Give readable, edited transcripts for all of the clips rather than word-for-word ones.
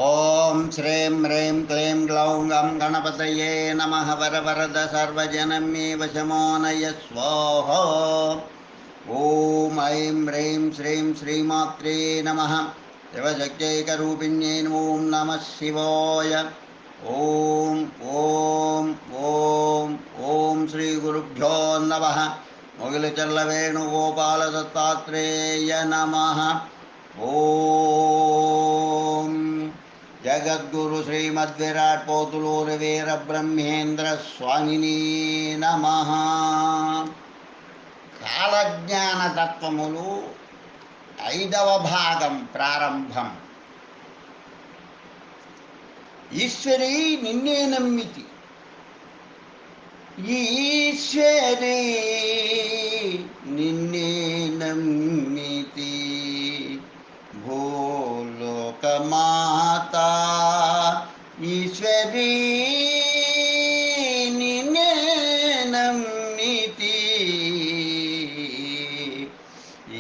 ఓం శ్రీం హ్రీం క్లీం గ్లౌం గం గణపతయే నమః వరవరద సర్వజనమే వశమో నయ స్వాహా. ఓం ఐం హ్రీం శ్రీం శ్రీమాత్రే నమః శివశక్తైకరూపిణ్యై ఓం నమః శివాయ. ఓం ఓం ఓం ఓం శ్రీ గురుభ్యో నమః. మొగిలిచర్ల వేణుగోపాల దత్తాత్రేయ నమః. ఓం జగద్గురు శ్రీమద్విరాట్ పోతులూరి వీర బ్రహ్మేంద్ర స్వామిని నమః. కాలజ్ఞాన తత్వములు 5వ భాగం ప్రారంభం. ఈశ్వరీ నిన్నే నమ్మితి, ఈశ్వరీ నిన్నే నమ్మితి, భూలోకమాతా ఈశ్వరీ నిన్నే నమ్మితి,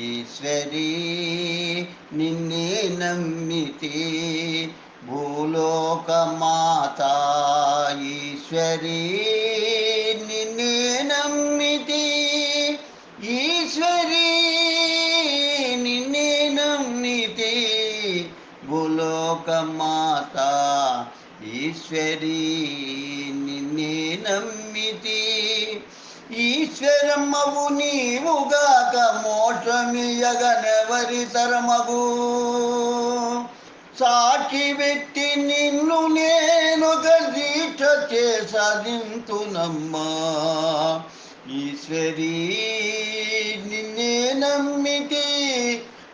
ఈశ్వరీ నిన్నే నమ్మితి, భూలోకమాతా ఈశ్వరీ నిన్నే నమ్మితి, ఈశ్వరీ నిన్నే నమ్మితి, భూలోకమాతా ఈశ్వరీ నిన్నే నమ్మితి. ఈశ్వరమ్మవు నీవుగాక మోక్షమియగనెవరి తరమగు, సాక్షి పెట్టి నిన్ను నేను దీక్ష చేసదింతునమ్మా, ఈశ్వరీ నిన్నే నమ్మితి,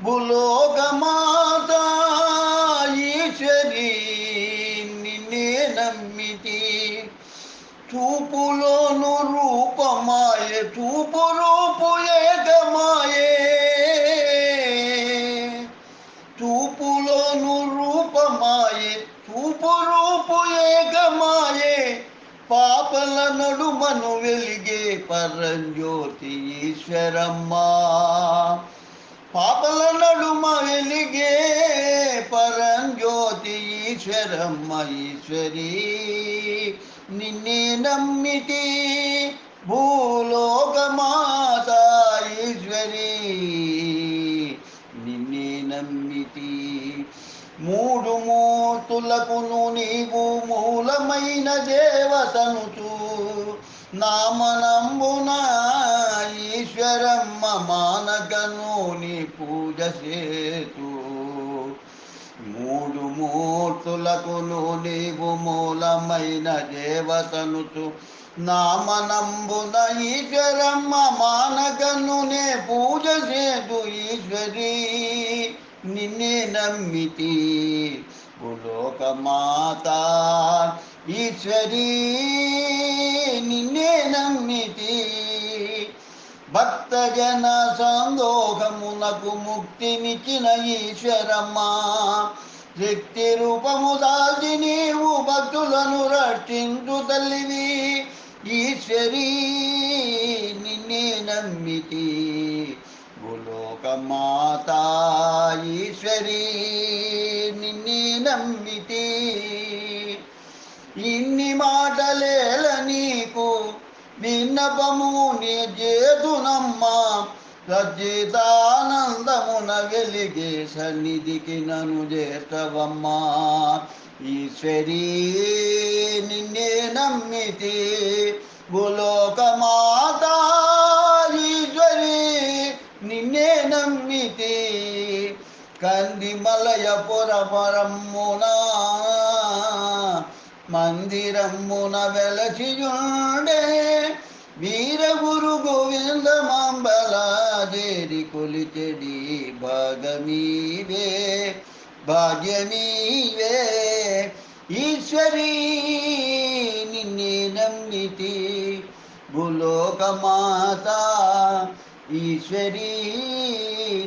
భూలోకమాతా ఈశ్వరీ నిన్నే నమ్మితి. చూపులోను రూపమాయే, చూపు రూపు ఏకమాయే, చూపులోను రూపమాయే, చూపు రూపు ఏకమాయే, పాపల నడుమను వెలిగే పరంజ్యోతి ఈశ్వరమ్మా, పాపల నడుమ వెలిగే పరంజ్యోతి ఈశ్వరమ్మ, ఈశ్వరీ నిన్నే నమ్మితి, భూలోకమాతా ఈశ్వరీ నిన్నే నమ్మితి. మూడు మూర్తులకును నీవు మూలమైన దేవతనుచు, నామనంబున ఈశ్వరమ్మ మానకను నీ పూజ చేతు. మూడు మూర్తులకును నీవు మూలమైన దేవతనుచు, నామనంబున ఈశ్వరమ్మ మానకను నే పూజ చేతు, ఈశ్వరీ నిన్నే నమ్మితి, భూలోకమాతా ఈశ్వరీ నిన్నే నమ్మితి. భక్తజన సందోహమునకు ముక్తినిచ్చిన ఈశ్వరమ్మా, శక్తి రూపము దాల్చి నీవు భక్తులను రక్షించు తల్లివి, ఈశ్వరీ నిన్నే నమ్మితి, భూలోకమాతా ఈశ్వరీ నిన్నే నమ్మితి. ఇన్ని మాటలేల నీకు విన్నపము నీ చేతునమ్మా, సచ్చిదానందమున వెలిగే సన్నిధికి నన్ను చేర్చవమ్మా, ఈశ్వరీ నిన్నే నమ్మితి, భూలోకమాతా ఈశ్వరీ నిన్నే నమ్మితి. కందిమలయపురపరమ్మునా మందిరమ్మున వెలసియుండే, వీరగురు గోవింద మాంబల జేరి కొలిచెడి భాగమీవే, భాగ్యమీవే, ఈశ్వరీ నిన్నే నమ్మితి, భూలోకమాతా ఈశ్వరీ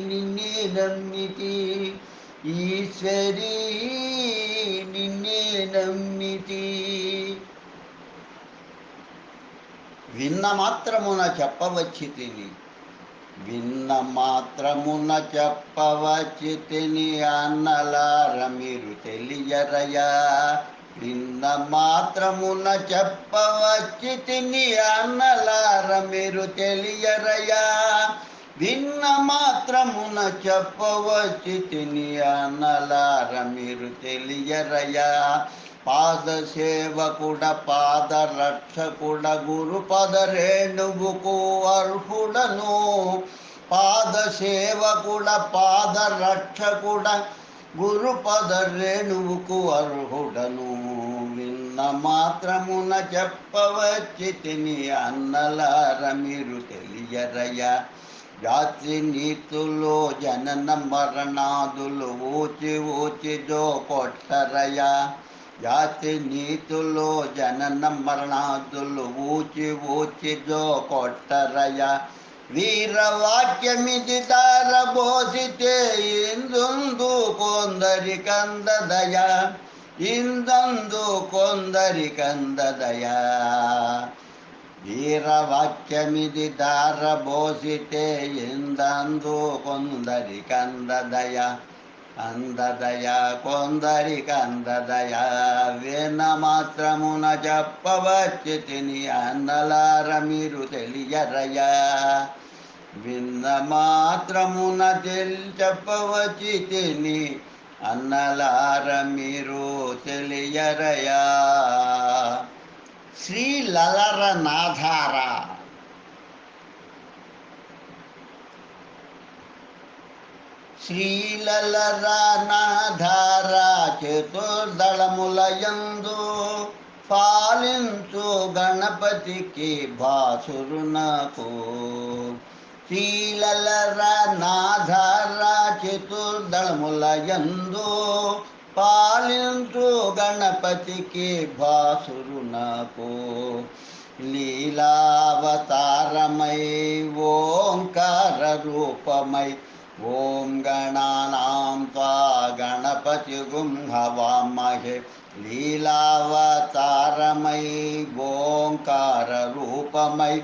నిన్నే నమ్మితి, ఈశ్వరీ నిన్నే నమ్మితి. విన్న మాత్రమున చెప్పవచ్చి తిని, విన్న మాత్రమున చెప్పవచ్చితిని అన్నలార మీరు తెలియరయా. విన్న మాత్రమున చెప్పవచ్చితిని అన్నలార మీరు తెలియరయా. విన్న మాత్రమున చెప్పవచ్చితిని అన్నలార మీరు తెలియరయా. పాద సేవకుడ పాద రక్షకుడ గురుపద రేణువుకు అర్హుడను. పాద సేవకుడ పాద రక్షకుడ గురుపద రేణువుకు అర్హుడను. విన్న మాత్రమున చెప్పవచ్చితిని అన్నలార మీరు తెలియరయా. జాతి నీతులో జనన మరణాదులు ఊచి ఊచి జో కొట్టరయా. జాతి నీతులో జనన మరణాదులు ఊచి ఊచి జో కొట్టరయా. వీరవాక్యమిది దారబోసితే ఇందుందు కొందరికందదయా. ఇందందు కొందరికందదయా. వీరవాక్యమిది దారబోసితే ఇందందు కొందరికందదయా. అందదయా కొందరికందదయా. విన్న మాత్రమున చెప్పవచ్చితిని అన్నలార మీరు తెలియరయా. విన్న మాత్రమున చెప్పవచ్చితిని అన్నలార మీరు తెలియరయా. శ్రీ లలరనాథార. శ్రీలలరనాథార చతుర్దళములయందు పాలించు గణపతికి భాసురునకు. శ్రీలలరనాథార చతుర్దళములయందు పాలించు గణపతికి భాసురునకు. లీలావతారమై ఓంకార రూపమై ఓం గణానాం త్వా గణపతిగుం హవామహే. లీలావతారమై ఓంకార రూపమై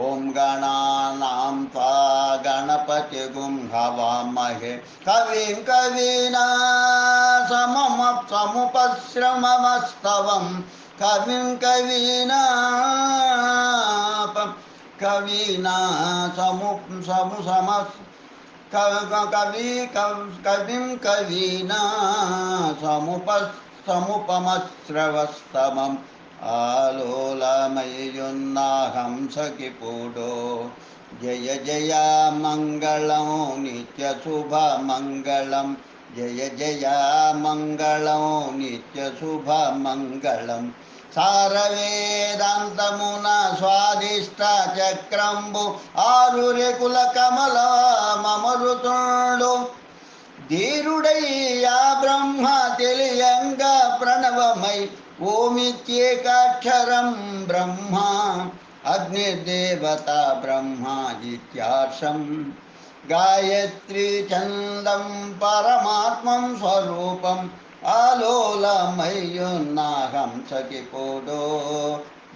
ఓం గణానాం త్వా గణపతిగుం హవామహే. కవిం కవీనా సముపశ్రమమస్తవం. కవిం కవీనా కవీనా కవిం కవీనా సముపమశ్రవస్తమం. ఆలోలమయ్యున్నాహంసకిపుడో. జయ జయ మంగళం నిత్య శుభ మంగళం. జయ జయ మంగళం నిత్య శుభ మంగళం. సారవేదాంతమున స్వాదిష్ట చక్రంబు ఆరురెకుల కమల మమరుతుండు. ధీరుడయ్యా బ్రహ్మ తెలియంగా ప్రణవమై ఓమిత్యేకాక్షరం బ్రహ్మ. అగ్నిదేవత బ్రహ్మ ఇత్యార్షం. గాయత్రీ ఛందం పరమాత్మం స్వరూపం. ఆలోలమయ్యున్నాహంసకిపుడో.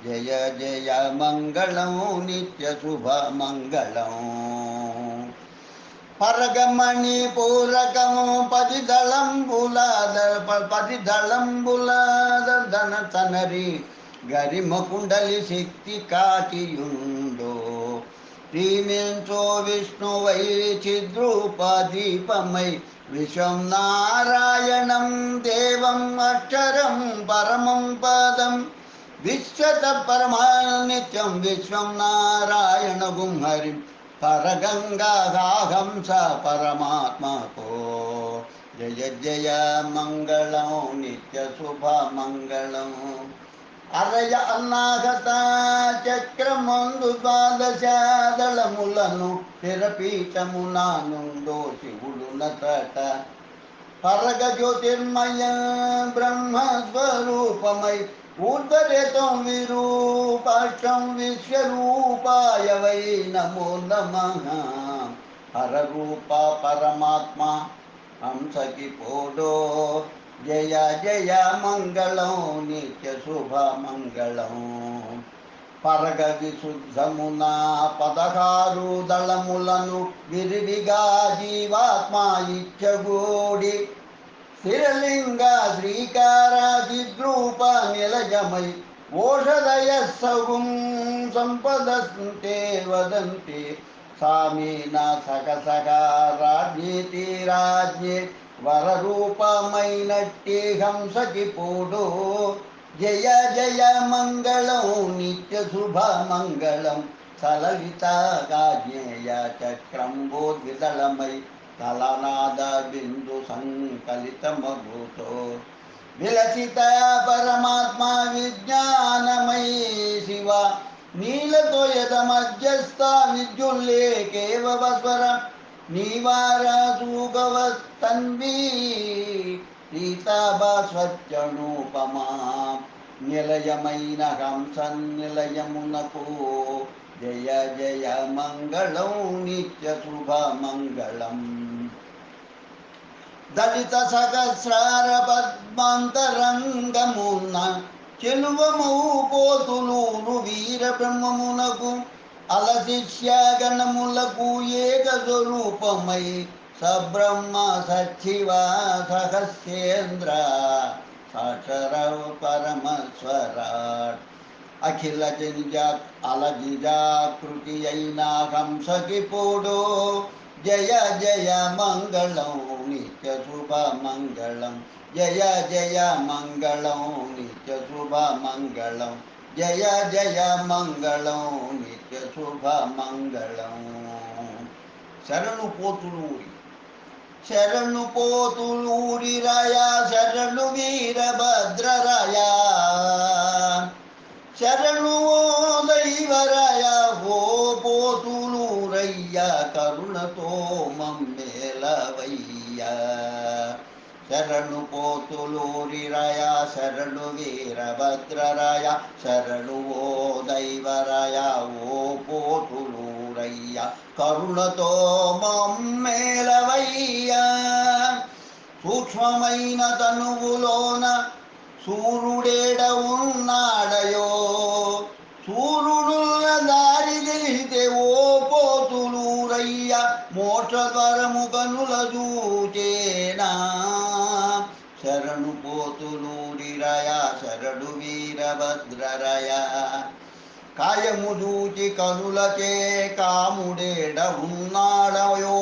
జయ జయ మంగళం నిత్య శుభ మంగళం. పరగమణి పూరకము 10 దళంబుల ధన తనరి. గరిమ కుండలి శక్తి కాటియుండో. ప్రీమించో విష్ణువై చిద్రూపదీపమై విశ్వం నారాయణం దేవం అక్షరం పరమం పదం. విశ్వత పరమానిత్యం విశ్వం నారాయణ గుంహరిం. పరగంగాహంస పరమాత్మకో. జయ జయ మంగళం నిత్య శుభ మంగళం. అరయ అన్నాగత చక్రమందు 12 దళములను శిరపీఠమున నుండో శివుడు నతట. పరగ జ్యోతిర్మయ బ్రహ్మస్వరూపమై ఊర్ధ్వరేతం విరూపాక్షం విశ్వరూపాయ వై నమో నమః. హరరూప పరమాత్మ హంసకిపుడో. జయ జయ మంగళం నిత్య శుభ మంగళం. పరగ విశుద్ధమున 16 దళములను విరివిగా జీవాత్మ ఇచ్చగూడి స్థిరలింగ శ్రీకారాదిద్రూప నిలయమై ఓషధయ సగుం సంపదంతే వదంతి సామీన సగసగ రాజ్ఞేతి రాజ్ఞే వరరూపమైనట్టి హంసకి పూడు జయ జయ మంగళం నిత్య శుభ మంగళం సలలిత గాజ్ఞేయ చక్రంబోద్విదళమై కలనాద బిందు సంకలితమగుతో విలసిత పరమాత్మ విజ్ఞానమై శివ నీలతోయత మధ్యస్థ విద్యుల్లేకేవస్వర నివార సుగవస్తన్వీ సీతాభాస్వచ్చనూపమా నిలయమైన హంసన్ నిలయమునకు జయ జయ మంగళం నిత్య శుభ మంగళం దళిత సహస్రార పద్మాంతరంగమున చెలువము పోతులూరు వీర బ్రహ్మమునకు అలశిష్య గణములకు ఏక స్వరూపమై సబ్రహ్మ సచ్చివ సహస్యేంద్ర సాక్షర పరమస్వరాట్ అఖిల జనిజాత్ అలజిజాకృతి అయిన హంసకి పోడు జయ జయ మంగళం నిత్య శుభ మంగళం జయ జయ మంగళం నిత్య శుభ మంగళం జయ జయ మంగళం నిత్య శుభ మంగళం శరణు పోతులూరి శరణు పోతులూరి రాయ శరణు వీరభద్రరాయ శరణు ఓ దైవరాయ ఓ పోతులూరయ్య కరుణతో మమ్మేలవయ్య శరణు పోతులూరి రాయ శరణు వీరభద్రరాయ శరణు ఓ దైవరాయ ఓ పోతులూరయ్య కరుణతో మమ్మేలవయ్య సూక్ష్మమైన తనువులోన సూర్యుడేడ ఉన్నాడయో సూర్యుడున్న దారి తెలిస్తే ఓ పోతులూరయ్య మోక్షద్వారము కనుల చూచేనా శరణు పోతులూరిరయ శరణు వీరభద్రరయ కాయము చూచి కనులకే కాముడేడ ఉన్నాడయో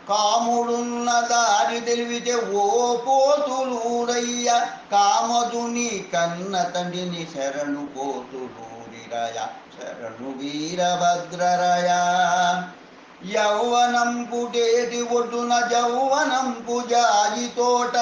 కాముడున్న దారి తెలివితే ఓ పోతులూరయ్య కామధుని కన్న తండ్రిని శరణు పోతులూరిరయ శరణు వీరభద్రరయ యౌవనం పుటేటి ఒడ్డున యౌవనం పుజాయి తోట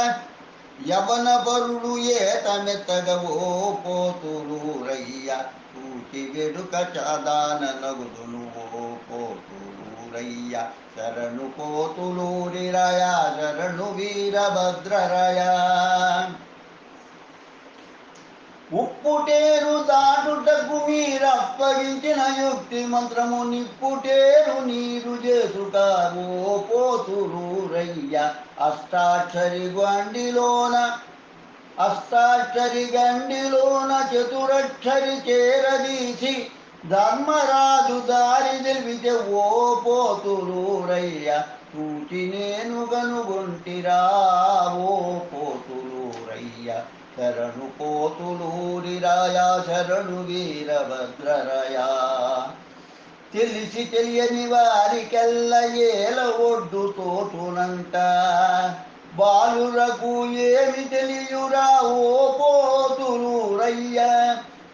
యవన పరుడు ఏతమెత్తగవో పోతులూరయ్య తూటి వెడుక చాదాన నగుదును ఓ పోతులూరయ్య శరణు పోతులూరిరయ శరణు వీరభద్రరయ ఉప్పుటేరు దాటుటకు మీరప్పగించిన యుక్తి మంత్రము నిప్పుటేరు నీరు చేసుకారు ఓ పోతులూరయ్య అష్టాక్షరి గండిలోన చతురక్షరి చేరదీసి ధర్మరాజు దారి తెలిపితే ఓ పోతులూరయ్య చూచి నేను కనుగొంటిరా ఓ పోతులూరయ్య శరణు పోతులూరిరాయ శరణు వీరభద్రరయ తెలిసి తెలియని వారికెల్ల ఏల ఒడ్డు తోటునంట బాలురకు ఏమి తెలియురా ఓ పోతులూరయ్య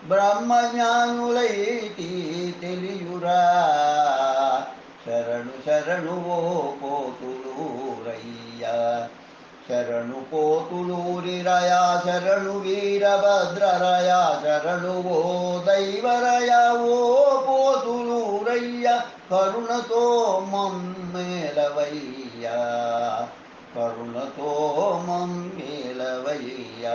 బ్రహ్మజ్ఞానులైతి తెలియురా శరణు శరణు ఓ పోతులూరయ్య శరణు పోతులూరిరయ శరణు వీరభద్రరయ శరణు ఓ దైవరయ ఓ పోతులూరయ్య కరుణతో మమ్మేలవయ్య కరుణతో మమ్మేలవయ్య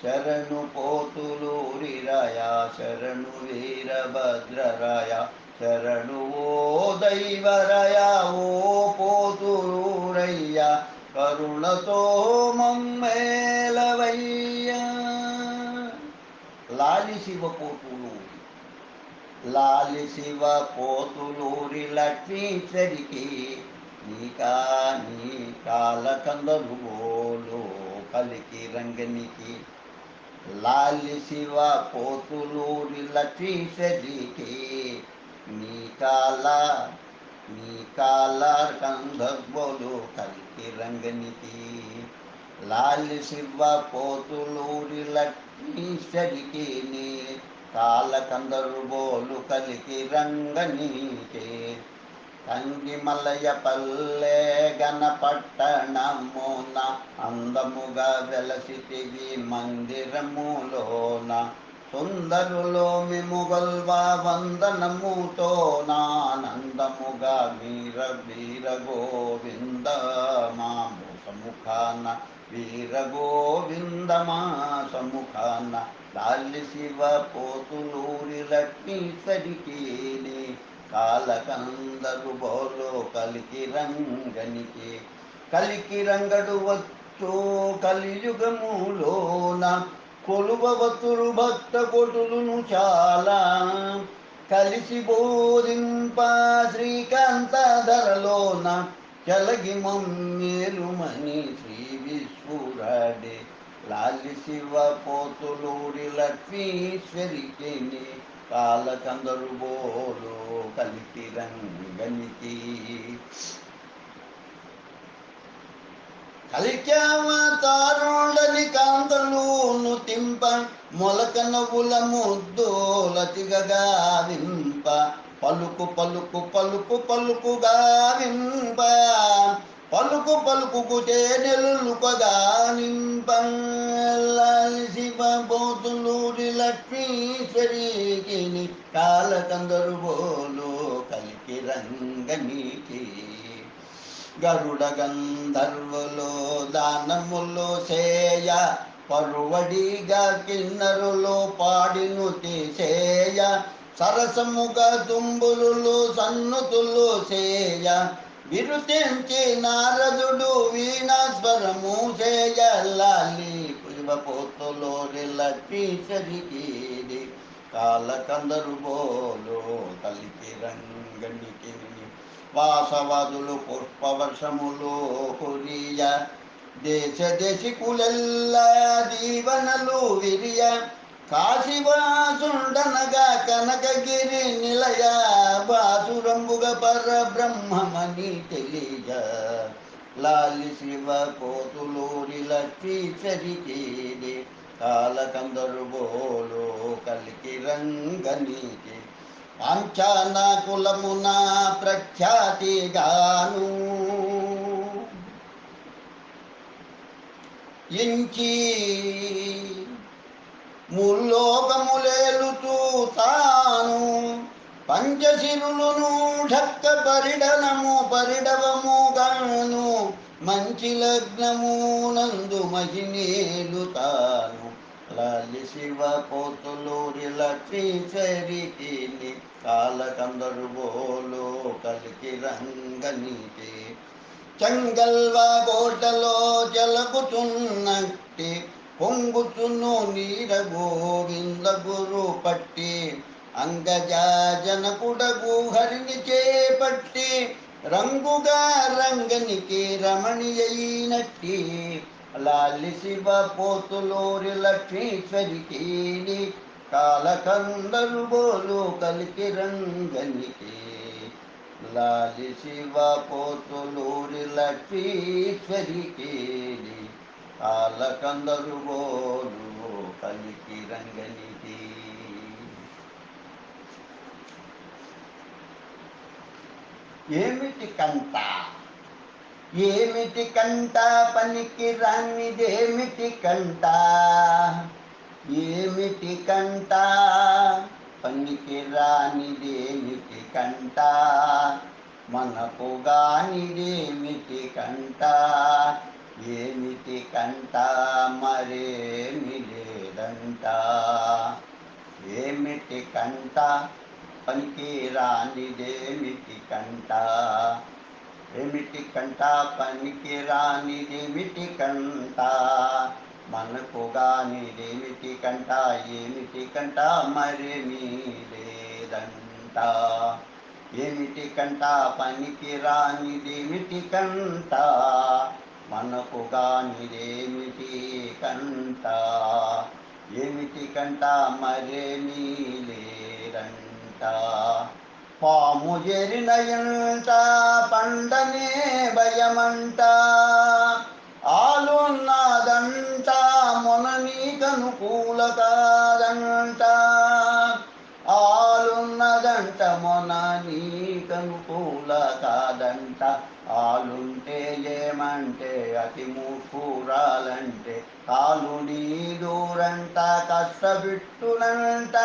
శరణు పోతులూరిరయ శరణు వీరభద్రరయ శరణు ఓ దైవరయ ఓ పోతులూరయ్య కరుణతో మమ్మేలవయ్య లాలి శివ పోతులూరి లాలి శివ పోతులూరి లక్ష్మీశ్వరికి నీకా నీ కాలకందరు బోలు కలికి రంగనికి. లాలి శివ పోతులూరి లక్ష్మీశ్వరికి నీకాల నీకాల కందర్బోలు కలికి రంగనికి. లాలి శివ పోతులూరి లక్ష్మీశ్వరికి నీ కాలకందరు బోలు కలికి రంగనీకే. కంగిమలయ పల్లె గణపట్టణమున అందముగా వెలసితివి మందిరములోన. సుందరులో మిముగొల్వ వందనముతో నానందముగా వీర వీర గోవింద మా సముఖాన వీర గోవింద మా సముఖాన. లాలి శివ పోతులూరి లక్ష్మీశ్వరికి కాలకందరు బోలు కలికి రంగనికి. కలికి రంగడు వచ్చు కలియుగములోన కొలువవతురు భక్త కొటులును చాలా. కలిసి బోధింప శ్రీకాంత ధరలోన చలగి మమ్మేలుమని శ్రీ విశ్వరాడే. లాలి శివ పోతులూరి లక్ష్మీశ్వరికి కాలకందరు బోలు కలికి రంగనికి. కలిక్యావతారుడని కాంతలును తింప మొలక నవ్వుల ముద్దోలతిగా వింప. పలుకు పలుకు పలుకు పలుకుగా వింప పలుకు పలుకు తేనెలుకగా నింప. లాలి శివ పోతులూరి లక్ష్మీశ్వరికి కాలకందరు బోలు కలికి రంగనికి. గరుడ గంధర్వులు దానములు సేయ పరువడిగా కిన్నరులు పాడిను తీసేయ. సరసముగా తుంబులు సన్నుతులు సేయ విరుతించి నారదుడు వీణాస్వరము సేయ. లాలి శివ పోతులూరి లక్ష్మీశ్వరికి కాలకందరు బోలు కలికి రంగనికి. వాసవాదులు పుష్పవర్షములు కురియ దేశ దేశికులెల్ల దీవనలు విరియ. కాశీవాసుండనగా కనకగిరి నిలయ బాసురంబుగా పరబ్రహ్మమని తెలియ. లాలి శివ పోతులూరి లక్ష్మీశ్వరికి కాలకందరు బోలు కలికి రంగనికి. పాంచాన కులమున ప్రఖ్యాతిగాను ఇంచి ముల్లోకములేలుతూ తాను. పంచశిరులను ఢక్క పరిడవముగాను మంచి లగ్నము నందు మహినేలు తాను. లాలి శివ పోతులూరి లక్ష్మీశ్వరికి కాలకందరు బోలు కలికి రంగనికి. చెంగల్వ కోటలో జలగుతున్నట్టి పొంగుతును నీర గోవింద గురు పట్టి. అంగజాజనకుడగు హరిని చేపట్టి రంగుగా రంగనికి రమణీయైనట్టి. లాలి శివ పోతులూరి లక్ష్మీశ్వరికి కాలకందరు బోలు కలికి రంగనికి. లాలి శివ పోతులూరి లక్ష్మీశ్వరికి కాలకందరు బోలు కలికి రంగనికి. ఏమిటి కంట ఏమిటి కంట పనికి రానిదేమిటి కంట. ఏమిటి కంట పనికి రానిదేమిటి కంట. మనకు గానిదేమిటి కంట. ఏమిటి కంట మరేమి లేదంట. ఏమిటి కంట పనికి రానిదేమిటి కంట. ఏమిటి కంట పనికి రానిదేమిటి కంట. మనకు గానిదేమిటి కంట. ఏమిటి కంట మరేమీ లేదంట. లేదంట. ఏమిటి కంట పనికి రానిదేమిటి కంట, మనకు గానిదేమిటి కంట. ఏమిటి కంట మరేమీ లేదంట. పాము చేరిన ఎంట పండనే భయమంట, ఆలున్నదంట మొన నీకనుకూల కాదంట. ఆలున్నదంట మొన నీకనుకూల కాదంట. ఆలుంటే ఏమంటే అతి మూర్ఖురాలంటే, కాలు నీ దూరంట కష్టపెట్టునంట.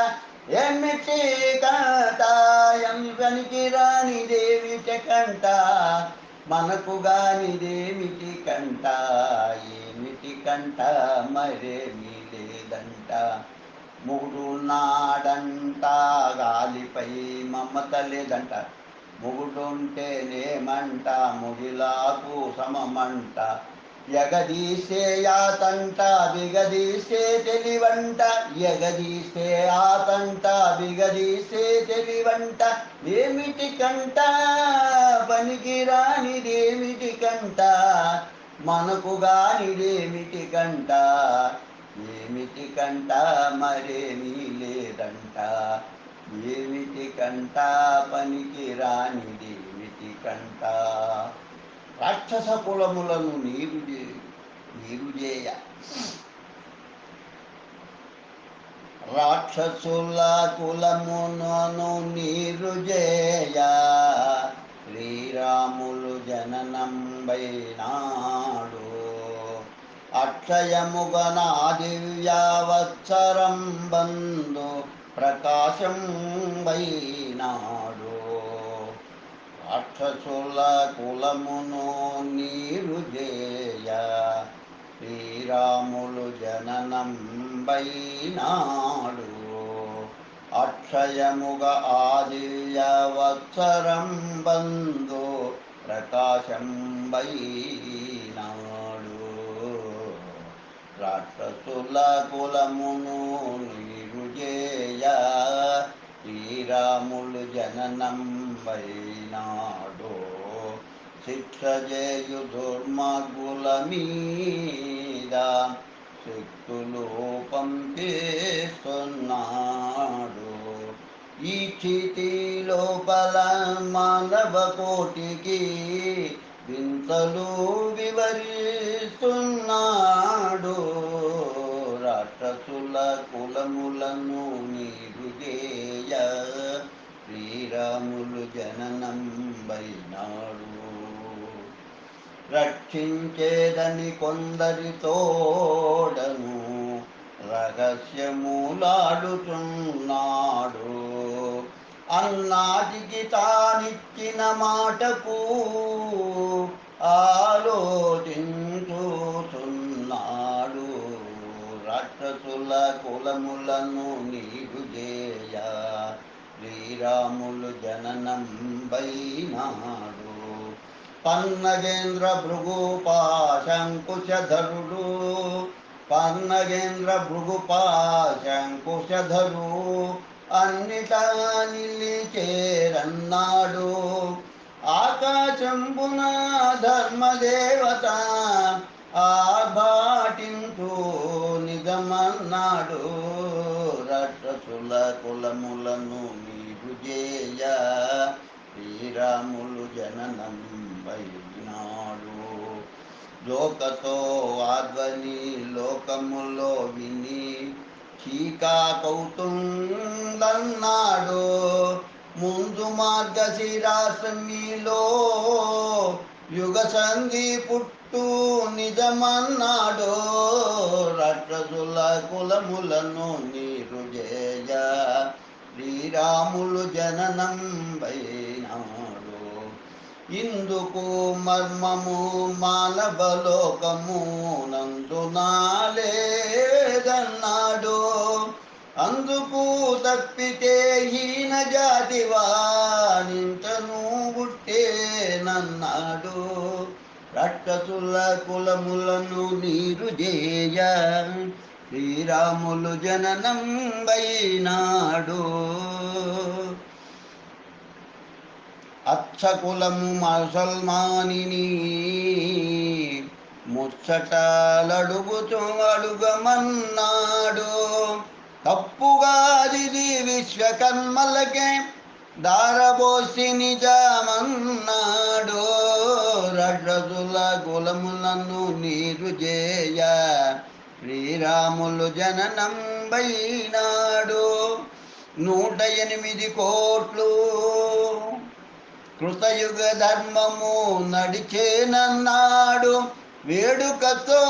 ఏమిటి కంట పనికి రానిదేమిటి కంట, మనకు గానిదేమిటి కంట. ఏమిటి కంట మరేమీ లేదంట. మొగుడున్నాడంట గాలిపై మమత లేదంట. మొగుడుంటేనేమంట ముగిలాకు సమమంట. ఎగదీసే యాతంట బిగదీసే తెలివంట. ఎగదీసే ఆతంట బిగదీసే తెలివంట. ఏమిటి కంట పనికి రానిదేమిటి కంట, మనకు గానిదేమిటి కంట. ఏమిటి కంట మరేమీ లేదంట. ఏమిటి కంట పనికి రానిదేమిటి కంట. రాక్షస కులములను నీరుజేయ, రాక్షసుల కులమును నీరుజేయ. శ్రీరాములు జననంబైనాడు, అక్షయముగనా దివ్యావత్సరం బంధు ప్రకాశం వైనాడు. రాక్షసుల కులమును నీరుజేయ, శ్రీరాములు జననం వైనాడు. అక్షయముగ ఆదివ్యవత్సరం బంధు ప్రకాశం వైనాడు. రాక్షసుల కులమును నీరుజేయ, శ్రీరాములు జననం వైనాడు. శిక్ష చేయు దుర్మార్గుల మీద శక్తులు పంపిస్తున్నాడు. ఈ స్థితి లోపల మానవ కోటికి వింతలు వివరిస్తున్నాడు. రాక్షసుల కులములను నీరుజేయ, శ్రీరాములు జననం వైనాడు. రక్షించేదని కొందరితోడను రహస్యములాడుతున్నాడు. అన్నాటికి తానిచ్చిన మాటకు ఆలోచించుతున్నాడు. రాక్షసుల కులములను నీరుజేయ, శ్రీరాములు జననం వైనాడు. పన్నగేంద్ర భృగుపాశంకుశధరుడు, పన్నగేంద్ర భృగుపాశంకుశధరు అన్నిటా నిలిచేరన్నాడు. ఆకాశంబున ధర్మదేవత ఆర్భాటించు నిజమన్నాడు. రాక్షసుల కులములను నీరుజేయ, శ్రీరాములు జననం వైనాడు. లోకతో ఆధ్వని లోకములో విని చీకాకౌతుందన్నాడు. ముందు మార్గశిరాశ్రమిలో యుగ సంధి పుట్టు నిజమన్నాడు. రాక్షసుల కులములను నీరుజేయ, శ్రీరాములు జననం వైనాడు. ఇందుకు మర్మము మానవలోకము నందునాలేదన్నాడు. అందుకు తప్పితే హీన జాతి వానింతను పుట్టేనన్నాడు. రాక్షసుల కులములను నీరుజేయ, శ్రీరాములు జననం వైనాడు. అచ్చకులము ముసల్మానిని ముచ్చటలడుగుతూ అడుగమన్నాడు. తప్పుగాదిది విశ్వకర్మలకే దారబోసి నిజమన్నాడు. రజతుల కులములను నీరు చేయ శ్రీరాములు జననం బైనాడు. 108 కోట్లు కృతయుగ ధర్మము నడిచేనన్నాడు. వేడుకతో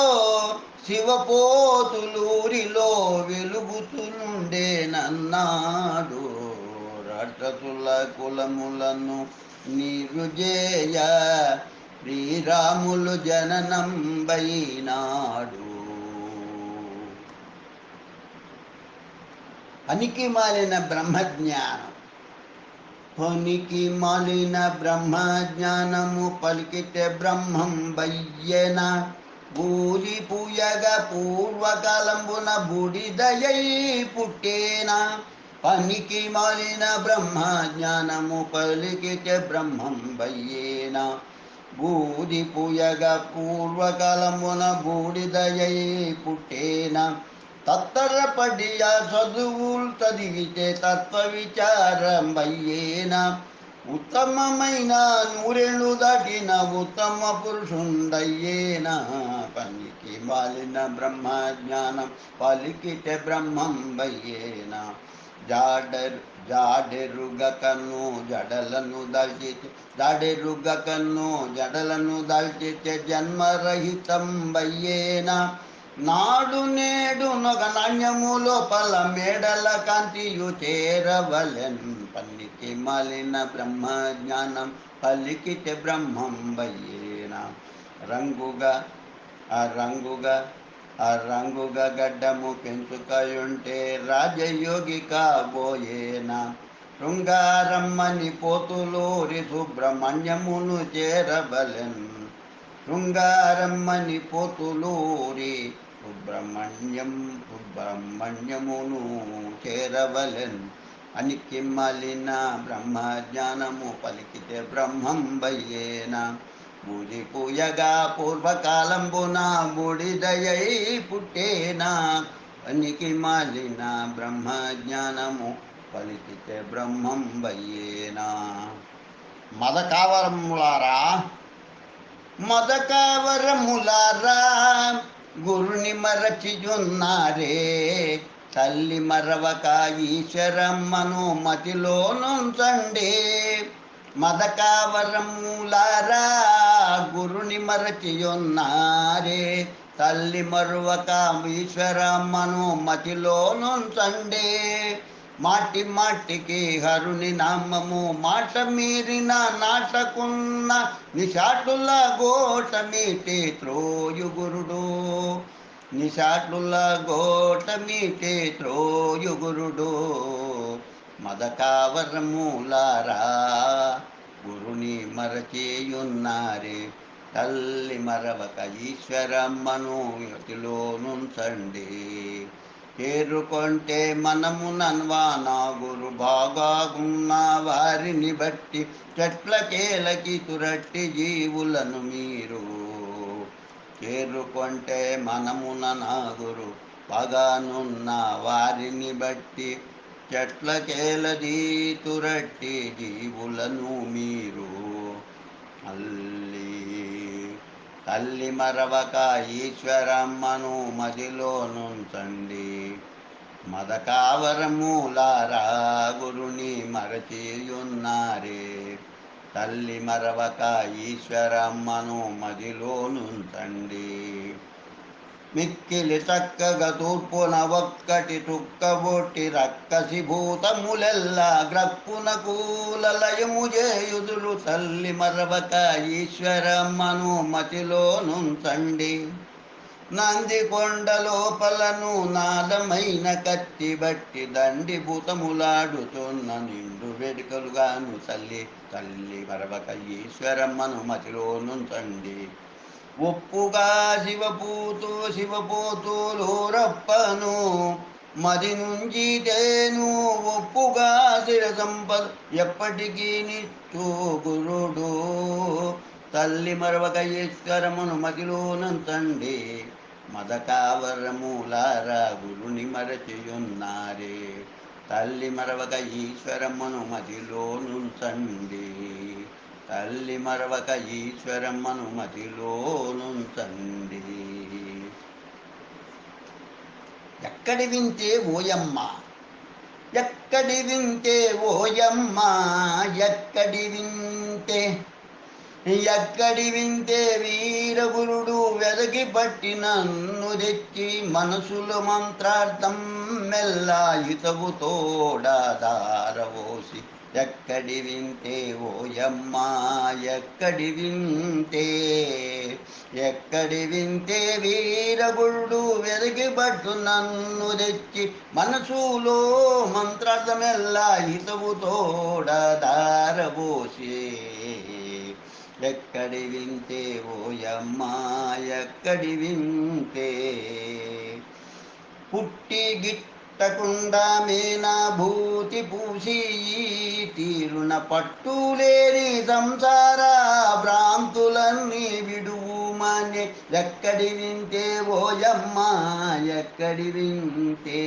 శివపోతులూరిలో వెలుగుతుండేనన్నాడు. రాక్షసుల కులములను నీరు చేయ శ్రీరాములు జననం బైనాడు. పనికి మాలిన బ్రహ్మజ్ఞానం. పనికి మాలిన బ్రహ్మజ్ఞానము పలికితే బ్రహ్మం బయ్యన. బూరి పూయగ పూర్వకాలంబున బూడిదయై పుట్టేనా. పనికి మాలిన బ్రహ్మజ్ఞానము పలికితే బ్రహ్మం బయ్యేనా. బూది పూయగ పూర్వకాలమున బూడిదయై పుట్టేనా. తత్తరపడి ఆ చదువులు చదివితే తత్వ విచారం బయ్యేనా. ఉత్తమమైన 100 దాటిన ఉత్తమ పురుషుండయ్యేనా. పనికి మాలిన బ్రహ్మజ్ఞానం పలికితే బ్రహ్మం బయ్యేనా. జాడెరుగకను జడలను దాల్చితే జన్మరహితం బయ్యేనా. నాడు నేడు నొక నాణ్యము లోపల మేడల కాంతియు చేరవలెన్. పనికి మాలిన బ్రహ్మజ్ఞానం పలికితే బ్రహ్మం బయ్యేనా. రంగుగా గడ్డము పెంచుకయుంటే రాజయోగి కాబోయేనా. శృంగారమ్మని పోతులూరి సుబ్రహ్మణ్యమును చేరవలెన్. శృంగారమ్మని పోతులూరి సుబ్రహ్మణ్యమును చేరవలెన్. పనికి మాలిన బ్రహ్మజ్ఞానము పలికితే బ్రహ్మం బయ్యేనా. బూది పూయగా పూర్వకాలంబున బూడిదయై పుట్టేనా. పనికి మాలిన బ్రహ్మజ్ఞానము పలికితే బ్రహ్మం బయ్యేనా. మదకావరములారా గురుని మరచియున్నారే. తల్లి మరవక ఈశ్వరమ్మను మతిలో నుంచండి. మదకావరములారా గురుని మరచియున్నారే. తల్లి మరువక ఈశ్వరమ్మను మతిలో నుంచండి. మాటి మాటికి హరుని నామము మాట మీరిన నాటకున్న నిషాటుల గోట మీటే త్రోయుగురుడు. మదకావరములారా గురుని మరచేయున్నారే. తల్లి మరవక ఈశ్వరమ్మను యతిలో నుంచండి. చేరుకొంటే మనమునన్వానా గురు బాగాగున్న వారిని బట్టి చెట్లకేలకి తురట్టి జీవులను మీరు. చేరుకొంటే మనమున గురు బాగానున్న వారిని బట్టి చెట్లకేలది తురట్టి జీవులను మీరు. తల్లి మరవక ఈశ్వరమ్మను మదిలో నుంచండి. మదకావరములారా గురుని మరచియున్నారే. తల్లి మరవక ఈశ్వరమ్మను మదిలో నుంచండి. మిక్కిలి చక్కగా తూర్పున ఒక్కటి చుక్కబొట్టి రక్కసి భూతములెల్లా గ్రక్కున కూలలయము చేయుదులు. తల్లి మరవక ఈశ్వరమ్మను మతిలో నుంచండి. నంది కొండ లోపలను నాదమైన కత్తి బట్టి దండి భూతములాడుతున్న నిండు వేడుకలుగాను. తల్లి మరవక ఈశ్వరమ్మను మతిలో నుంచండి. ఒప్పుగా శివపోతులూరప్పను మది నుంచి తేను ఒప్పుగా స్థిర సంపద ఎప్పటికీ నిచ్చు గురుడు. తల్లి మరవక ఈశ్వరమును మదిలోనంతండి మదకావరములారా గురుని మరచియున్నారే. తల్లి మరవక ఈశ్వరమ్మను మదిలోనుంచండి. తల్లి మరవక ఈశ్వరమ్మను మదిలోనుంచండి. ఎక్కడి వింటే ఓయమ్మ, ఎక్కడి వింటే ఓయమ్మ, ఎక్కడి వింటే, ఎక్కడి వింటే వీరగురుడు వెదకి పట్టి నన్ను తెచ్చి మనసులో మంత్రార్థం మెల్లా ఇతవు తోడదారవోసి. ఎక్కడి వింటే ఓయమ్మ, ఎక్కడి వింటే, ఎక్కడి వింటే వీరగురుడు వెదకి పట్టు నన్ను తెచ్చి మనసులో మంత్రార్థమెల్లా ఇతవు తోడదారవోసి. ఎక్కడి వింటే ఓయమ్మ, ఎక్కడి వింటే. పుట్టి గిట్టకుండా మేనా భూతి పూసి తీరున పట్టులేని సంసార భ్రాంతులన్నీ విడువుమనే. ఎక్కడి వింటే ఓయమ్మ, ఎక్కడి వింటే.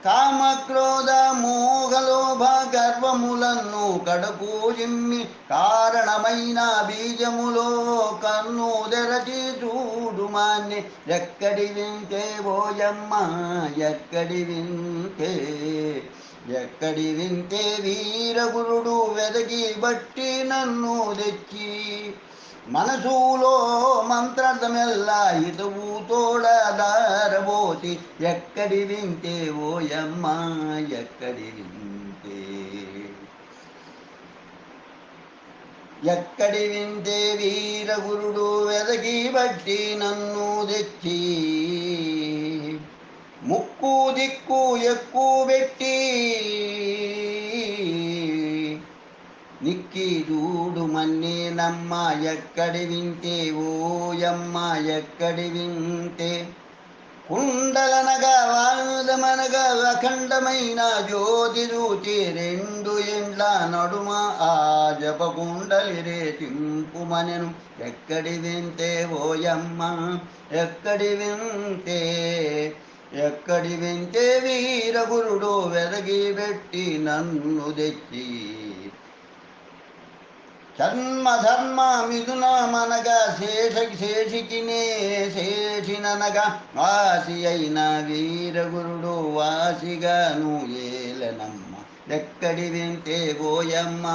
కామక్రోధ మోహలోభ గర్వములను కడుపు జిమ్మి కారణమైన బీజములో కన్ను తెరచి చూడుమాన్నే. ఎక్కడి వింటే ఓయమ్మ, ఎక్కడి వింటే, ఎక్కడి వింటే వీరగురుడు వెదకి బట్టి నన్ను తెచ్చి మనసులో మంత్రార్థమెల్లా ఇతవు తోడదారబోసి. ఎక్కడి వింటే ఓయమ్మ, ఎక్కడి వింటే. ఎక్కడి వింటే వీరగురుడు వెదకి బట్టి నన్ను తెచ్చి ముక్కు దిక్కు ఎక్కువ పెట్టి నిక్కి చూడు మన్నేనమ్మ. ఎక్కడి వింటే ఓయమ్మ, ఎక్కడి వింటే. కుండలనగా వాదమనగా అఖండమైన జ్యోతి చూచి రెండు ఎండ్ల నడుమ ఆ జప కుండలి రేతింపుమనెను. ఎక్కడి వింటే ఓయమ్మ, ఎక్కడి వింటే, ఎక్కడి వింటే వీరగురుడు వెదకి పెట్టి నన్ను తెచ్చి జన్మధర్మ మిథునమనగా శేషికినే శేషిననగా వాసి అయిన వీరగురుడు వాసిగాను ఏలనమ్మ. ఎక్కడి వింటే ఓయమ్మ,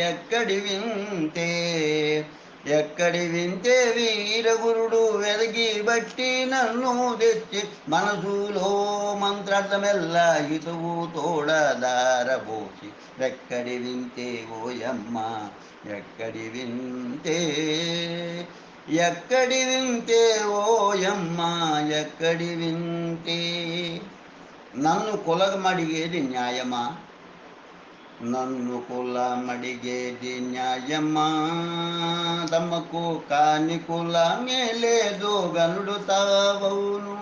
ఎక్కడి వింటే, ఎక్కడి వింటే వీరగురుడు వెదకి బట్టి నన్ను తెచ్చి మనసులో మంత్రార్థమెల్లా ఇతువు తోడదారబోసి. ఎక్కడి వింటే ఓయమ్మ, ఎక్కడి వింటే, ఎక్కడి వింటే ఓయమ్మ, ఎక్కడి వింటే. నన్ను కులమడిగేది న్యాయమా, నన్ను కులమడిగేది న్యాయమా. తమకు కాని కులమే లేదు గనుడు తావవును.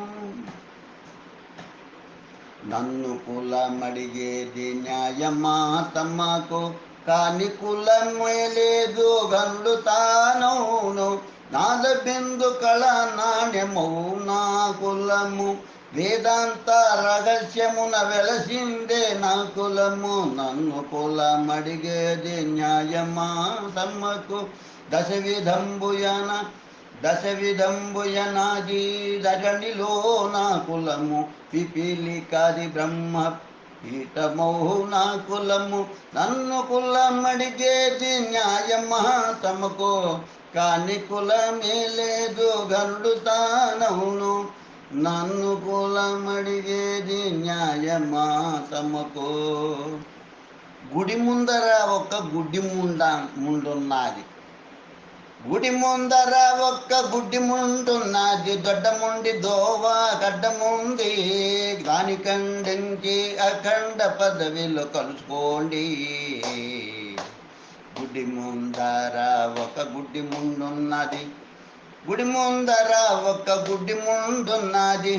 నన్ను కులమడిగేది న్యాయమా, తమకు కాని కులమే లేదు గనుడు తానవును. నాదబిందు కళ నాణ్యమౌ నా కులము, వేదాంత రహస్యమున వెలసిందే నా కులము. నన్ను కులమడిగేది న్యాయమా, తమకు దశవిధంబుయన దశవిధంబుయనాది ధరణిలో నా కులము. పిపీలికాది బ్రహ్మ పీఠమౌ నా కులము. నన్ను కులమడిగేది న్యాయమా, తమకు కాని కులమే లేదు గనుడు తానవును. నన్ను కులమడిగేది న్యాయమా, తమకు. గుడి ముందర ఒక గుడ్డి ముండున్నది. గుడి ముందర ఒక్క గుడ్డి ముందున్నది. దొడ్డముండి దోవ గడ్డముంది. దాని ఖండించి అఖండ పదవిలో కలుసుకోండి. గుడి ముందర ఒక గుడ్డి ముందున్నది. గుడి ముందర ఒక గుడ్డి ముందున్నది.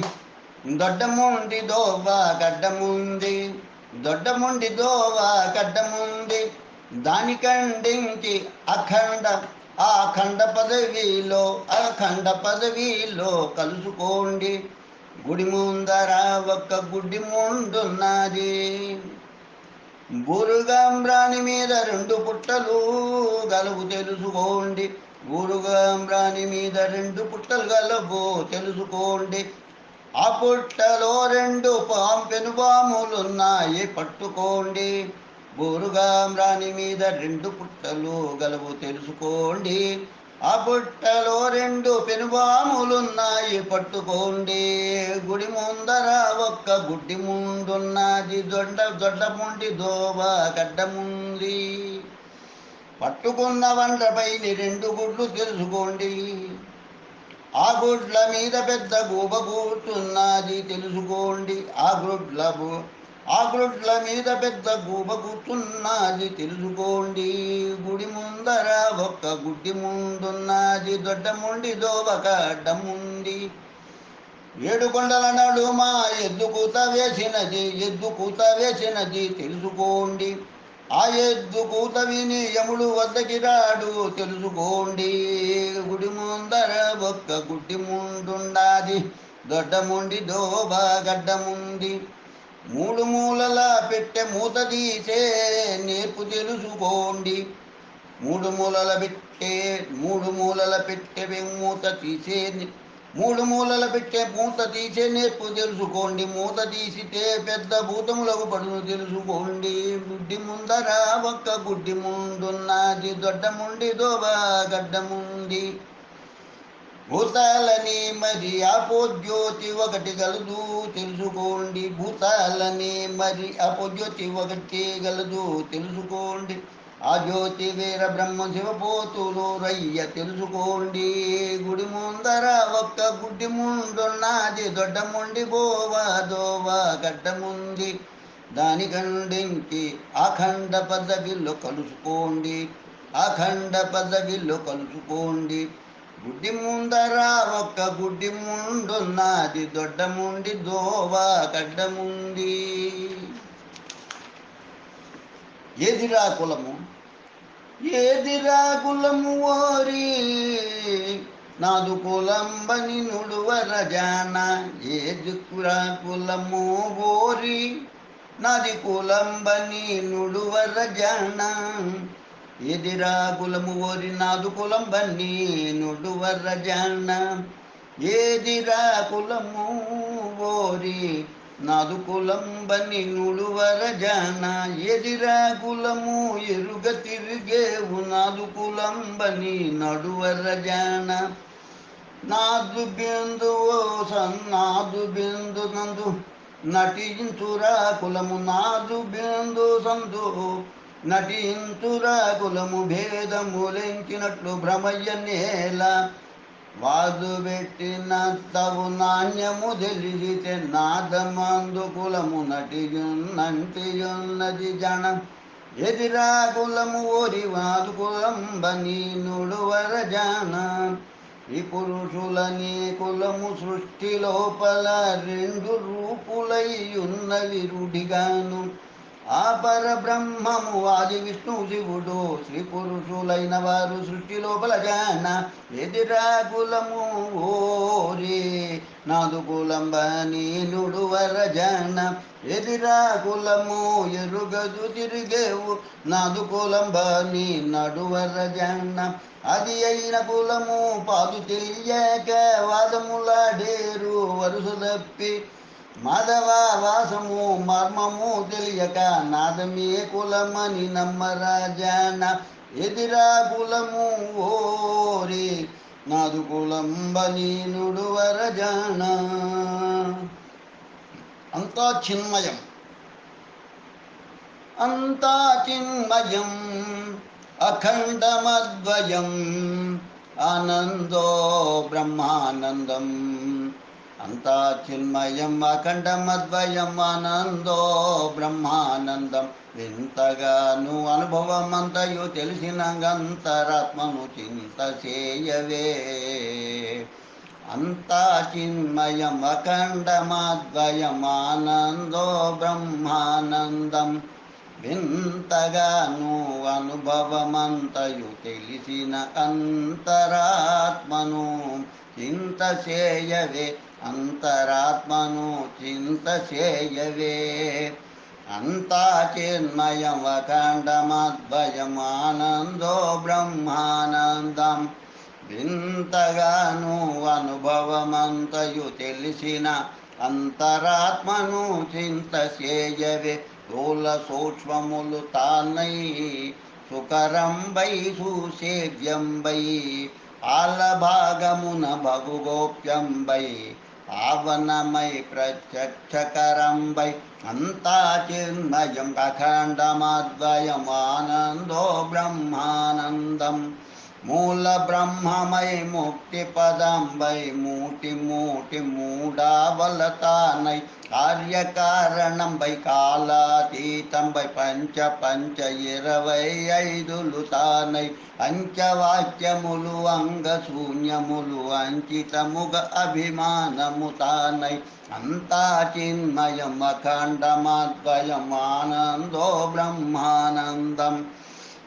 దొడ్డముండి దోవ గడ్డముంది, దొడ్డముండి దోవ గడ్డముంది, దానికండించి అఖండ ఆ అఖండ పదవిలో కలుసుకోండి. గుడి ముందర ఒక్క గుడ్డి ముందున్నది, బూరుగాంబ్రాణి మీద 2 పుట్టలు గలవు తెలుసుకోండి. బూరుగాంబ్రాణి మీద 2 పుట్టలు గలవు తెలుసుకోండి. ఆ పుట్టలో 2 పెనుపాములున్నాయి పట్టుకోండి. బూరుగాంబ్రాణి మీద 2 పుట్టలు గలవు తెలుసుకోండి. ఆ పుట్టలో 2 పెనుపాములున్నాయి పట్టుకోండి. గుడి ముందర ఒక్క గుడ్డి ముందున్నది, దొడ్డముండి దోవ గడ్డముంది. పట్టుకున్న వంటపైని 2 గుడ్లు తెలుసుకోండి. ఆ గుడ్ల మీద పెద్ద గూబ కూర్చున్నది తెలుసుకోండి. ఆ గుడ్ల మీద పెద్ద గూబ కూర్చున్నది తెలుసుకోండి. గుడి ముందర ఒక్క గుడ్డి ముందున్నది, దొడ్డముండి దోవ గడ్డముంది. 7 కొండల నడుమ ఎద్దు కూత వేసినది తెలుసుకోండి. ఆ ఎద్దు కూత విని యముడు వద్దకి రాడు తెలుసుకోండి. గుడి ముందర ఒక్క గుడ్డి ముందున్నది, దొడ్డముండి దోవ గడ్డముంది. 3 మూలల పెట్టె మూత తీసే నేర్పు తెలుసుకోండి. 3 మూలల పెట్టె మూత తీసే నేర్పు తెలుసుకోండి. మూత తీసితే పెద్ద భూతములకు పడును తెలుసుకోండి. గుడ్డి ముందర ఒక్క గుడ్డి ముందున్నది, దొడ్డముండి దోవ గడ్డముంది. భూతాలని మరి అపోజ్యోతి ఒకటి గలదు తెలుసుకోండి. భూతాలని మరి అపోజ్యోతి ఒకటి గలదు తెలుసుకోండి. ఆ జ్యోతి వీర బ్రహ్మ శివపోతులు రయ్య తెలుసుకోండి. గుడి ముందర ఒక్క గుడ్డి ముందున్నది, దొడ్డముండి దోవ గడ్డముంది. దానికండించి అఖండ పదవిలో కలుసుకోండి. గుడ్డి ముందర ఒక్క గుడ్డి ముందున్నది, దొడ్డముండి దోవ గడ్డముంది. ఏదిరా కులము ఓరి నాదు కులంబని నుడువర జాన. ఏదిరా కులము ఓరి నాది కులంబని నుడువర జాన. ఏదిరా కులము ఓరి నాదు కులంబని నుడువర జాన. ఏదిరా కులము ఓరి నాదు కులంబని నుడువర జాన. ఎదిరా కులము ఎరుగ తిరిగేవు నాదు కులంబని నడువర జాన. నాదు బిందు నందు నటించురా కులము, నాదు బిందు సందు నటించురా కులము. భేదములెంచినట్లు భ్రమయ్య నేల, వాదు పెట్టిన తవు నాణ్యము తెలిసితే నాదమందు కులము నటియున్నది జన. ఎదిరా కులము ఓరి వాదు కులంబని నుడువర జాన. ఈ పురుషులని కులము సృష్టి లోపల 2 రూపులై ఉన్నవి రూఢిగాను. ఆ పరబ్రహ్మము ఆది విష్ణు శివుడు, శ్రీ పురుషులైన వారు సృష్టి లోపల జాన. ఎదిరా కులము ఓరి నాదు కులంబని నుడువర జాన. ఎదిరా కులము ఎరుగదు తిరిగేవు నాదు కులంబని నడువర జాన. అది అయిన కులము పాదు తెలియక వాదములాడేరు వరుస తప్పి. మాధవ వాసము మర్మము తెలియక నాదమే కులమని నమ్మరా జాన. ఎదిరా కులము ఓరి నాదు కులంబని నుడువర జాన. అంతా చిన్మయం అఖండమద్వయం ఆనందో బ్రహ్మానందం. అంతా చిన్మయం అఖండమద్వయం ఆనందో బ్రహ్మానందం. వింతగాను అనుభవమంతయు తెలిసినంగంతరాత్మను చింత చేయవే. అంతా చిన్మయం అఖండమద్వయమానందో బ్రహ్మానందం. వింతగాను అనుభవమంతయు తెలిసిన అంతరాత్మను చింత చేయవే, అంతరాత్మను చింత చేయవే. అంతా చిన్మయం అఖండమద్వయమానందో బ్రహ్మానందం. వింతగాను అనుభవమంతయు తెలిసిన అంతరాత్మను చింత చేయవే. స్థూల సూక్ష్మములు తానై సుకరంబై సుసేవ్యంబై ఆలభాగమున బహుగోప్యంబై పావనమై ప్రత్యక్షకరంబై అంతా చిన్మయం అఖండమద్వయమానందో బ్రహ్మానందం. మూల బ్రహ్మమై ముక్తి పదంబై మూటి మూటి మూడావలతానై కార్యకారణంబై కాలాతీతంబై పంచ పంచ 25 తానై పంచవాక్యములు అంగశూన్యములు అంకితముగ అభిమానము తానై అంతా చిన్మయం అఖండమద్వయమానందో బ్రహ్మానందం.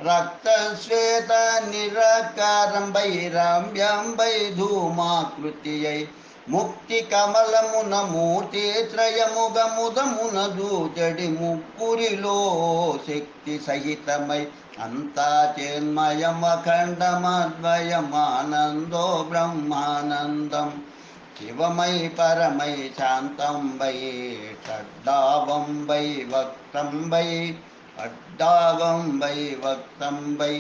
రక్తశ్వేత నిరాకారంబై రమ్యంబై ధూమాకృతియై ముక్తి కమలమున మూర్తి త్రయముగ ముదమున దూచడి ముక్కురిలో శక్తి సహితమై అంతా చిన్మయం అఖండమద్వయమానందో బ్రహ్మానందం. శివమై పరమై శాంతంబై షడ్డావంబై వక్తంబై అడ్డావంబై వక్తంబై